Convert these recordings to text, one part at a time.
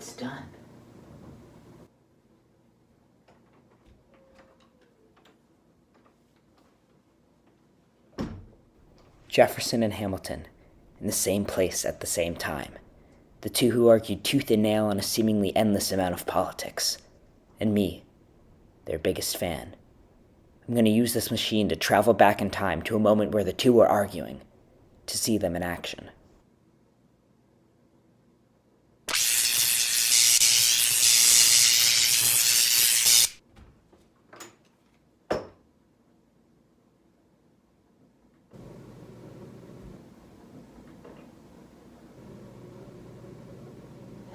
It's done. Jefferson and Hamilton, in the same place at the same time. The two who argued tooth and nail on a seemingly endless amount of politics. And me, their biggest fan. I'm going to use this machine to travel back in time to a moment where the two were arguing, to see them in action.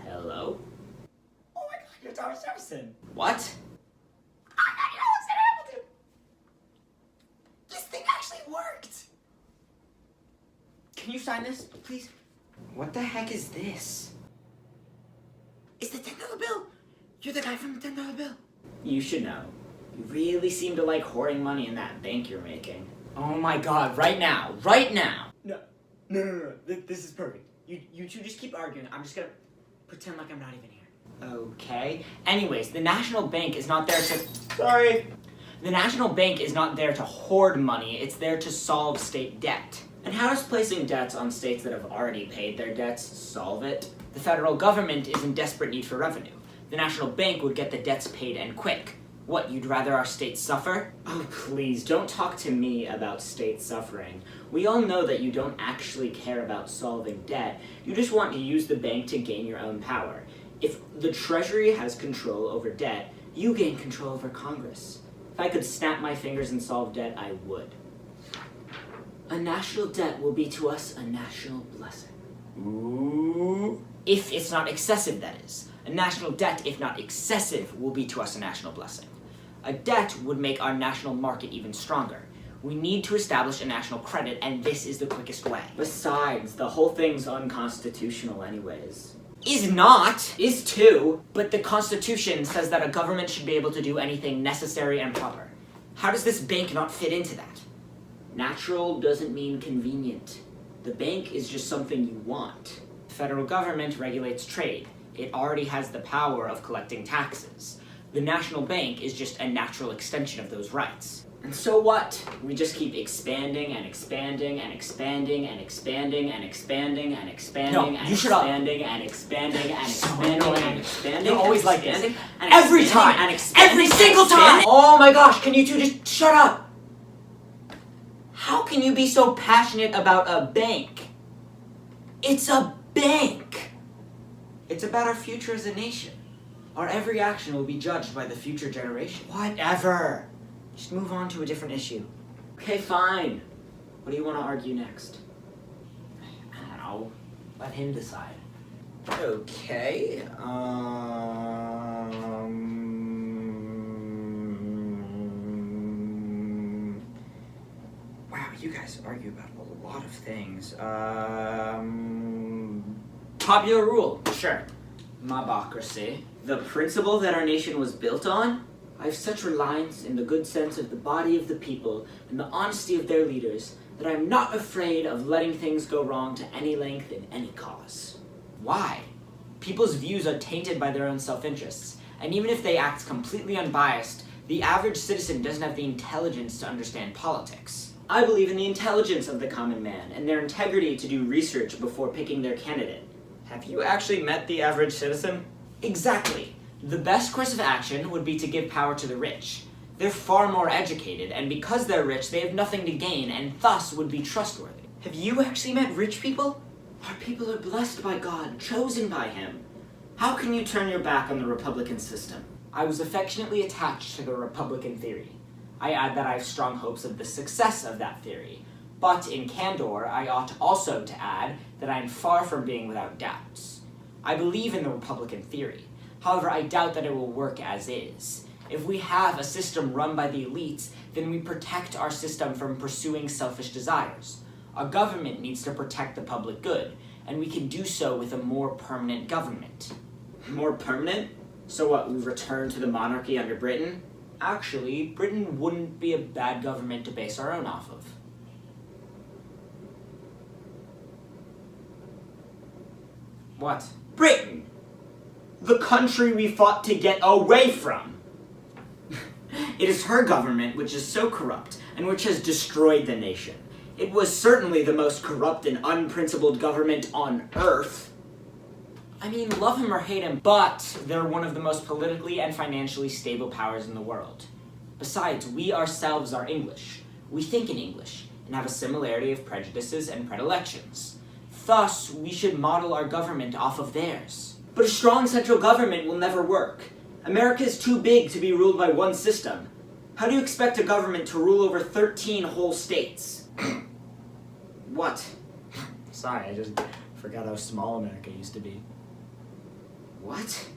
Hello? Oh my god, you're Thomas Jefferson! What? I thought you Alexander Hamilton! This thing actually worked! Can you sign this, please? What the heck is this? It's the $10 bill! You're the guy from the $10 bill! You should know. You really seem to like hoarding money in that bank you're making. Oh my god, right now! Right now! No. This is perfect. You two just keep arguing. I'm just gonna pretend like I'm not even here. Okay. Anyways, the National Bank is not there to... Sorry. The National Bank is not there to hoard money, it's there to solve state debt. And how does placing debts on states that have already paid their debts solve it? The federal government is in desperate need for revenue. The National Bank would get the debts paid and quick. What, you'd rather our states suffer? Oh, please, don't talk to me about state suffering. We all know that you don't actually care about solving debt. You just want to use the bank to gain your own power. If the Treasury has control over debt, you gain control over Congress. If I could snap my fingers and solve debt, I would. A national debt will be to us a national blessing. Ooh. If it's not excessive, that is. A national debt, if not excessive, will be to us a national blessing. A debt would make our national market even stronger. We need to establish a national credit, and this is the quickest way. Besides, the whole thing's unconstitutional anyways. Is not, is too, but the Constitution says that a government should be able to do anything necessary and proper. How does this bank not fit into that? Natural doesn't mean convenient. The bank is just something you want. The federal government regulates trade. It already has the power of collecting taxes. The National Bank is just a natural extension of those rights. And so what? We just keep expanding and expanding and expanding and expanding and expanding and expanding and expanding and expanding and expanding and expanding. You're always like this. Every time! Every single time! Oh my gosh, can you two just shut up? How can you be so passionate about a bank? It's a bank! It's about our future as a nation. Our every action will be judged by the future generation. Whatever. Just move on to a different issue. Okay, fine. What do you want to argue next? I don't know. Let him decide. Okay, Wow, you guys argue about a lot of things. Popular rule, sure. Mobocracy. The principle that our nation was built on? I have such reliance in the good sense of the body of the people and the honesty of their leaders that I am not afraid of letting things go wrong to any length in any cause. Why? People's views are tainted by their own self-interests, and even if they act completely unbiased, the average citizen doesn't have the intelligence to understand politics. I believe in the intelligence of the common man and their integrity to do research before picking their candidate. Have you actually met the average citizen? Exactly. The best course of action would be to give power to the rich. They're far more educated, and because they're rich, they have nothing to gain, and thus would be trustworthy. Have you actually met rich people? Our people are blessed by God, chosen by Him. How can you turn your back on the Republican system? I was affectionately attached to the Republican theory. I add that I have strong hopes of the success of that theory. But in candor, I ought also to add that I am far from being without doubts. I believe in the Republican theory. However, I doubt that it will work as is. If we have a system run by the elites, then we protect our system from pursuing selfish desires. A government needs to protect the public good, and we can do so with a more permanent government. More permanent? So what, we return to the monarchy under Britain? Actually, Britain wouldn't be a bad government to base our own off of. What? Britain! The country we fought to get away from. It is her government which is so corrupt, and which has destroyed the nation. It was certainly the most corrupt and unprincipled government on earth. I mean, love him or hate him, but they're one of the most politically and financially stable powers in the world. Besides, we ourselves are English. We think in English, and have a similarity of prejudices and predilections. Thus, we should model our government off of theirs. But a strong central government will never work. America is too big to be ruled by one system. How do you expect a government to rule over 13 whole states? What? Sorry, I just forgot how small America used to be. What?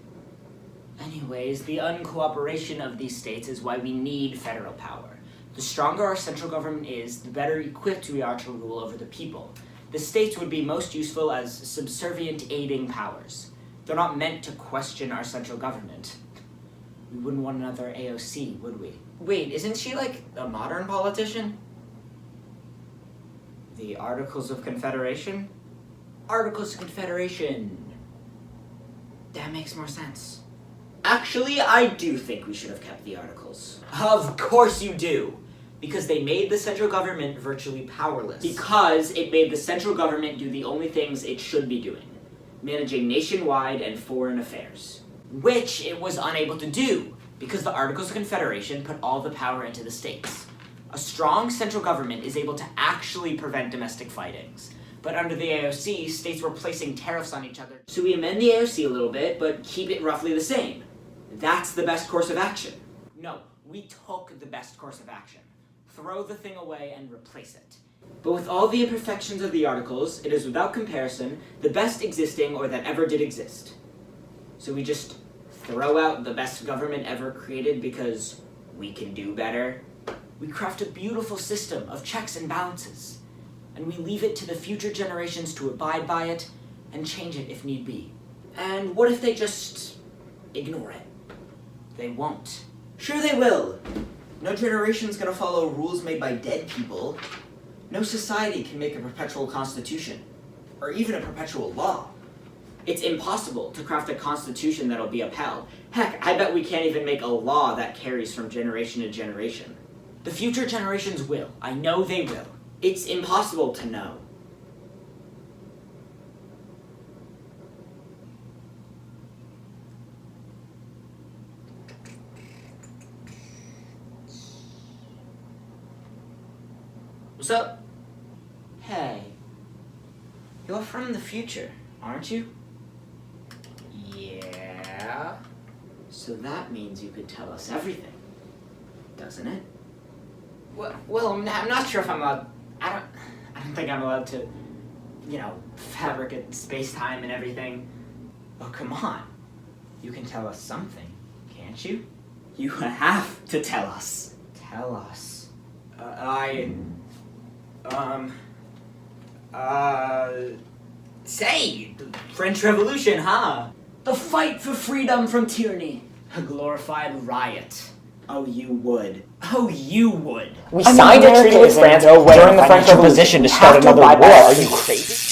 Anyways, the uncooperation of these states is why we need federal power. The stronger our central government is, the better equipped we are to rule over the people. The states would be most useful as subservient aiding powers. They're not meant to question our central government. We wouldn't want another AOC, would we? Wait, isn't she like a modern politician? The Articles of Confederation? Articles of Confederation. That makes more sense. Actually, I do think we should have kept the Articles. Of course you do! Because they made the central government virtually powerless. Because it made the central government do the only things it should be doing. Managing nationwide and foreign affairs. Which it was unable to do, because the Articles of Confederation put all the power into the states. A strong central government is able to actually prevent domestic fightings. But under the AOC, states were placing tariffs on each other. So we amend the AOC a little bit, but keep it roughly the same. That's the best course of action. No, we took the best course of action. Throw the thing away and replace it. But with all the imperfections of the Articles, it is without comparison the best existing or that ever did exist. So we just throw out the best government ever created because we can do better. We craft a beautiful system of checks and balances, and we leave it to the future generations to abide by it and change it if need be. And what if they just ignore it? They won't. Sure they will. No generation's gonna follow rules made by dead people. No society can make a perpetual constitution, or even a perpetual law. It's impossible to craft a constitution that'll be upheld. Heck, I bet we can't even make a law that carries from generation to generation. The future generations will. I know they will. It's impossible to know. What's up? Hey. You're from the future, aren't you? Yeah. So that means you could tell us everything, doesn't it? Well, I'm not sure if I'm allowed. I don't think I'm allowed to, fabricate space-time and everything. Oh, come on. You can tell us something, can't you? You have to tell us. Tell us. Say, the French Revolution, huh? The fight for freedom from tyranny. A glorified riot. Oh, you would. Oh, you would. We signed a treaty with France during the French Revolution to start another war. Are you crazy?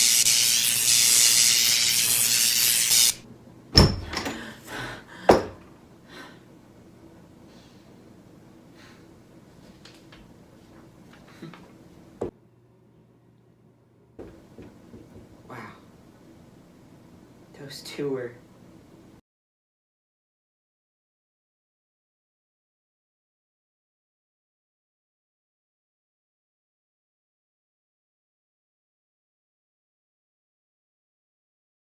Wow. Those two were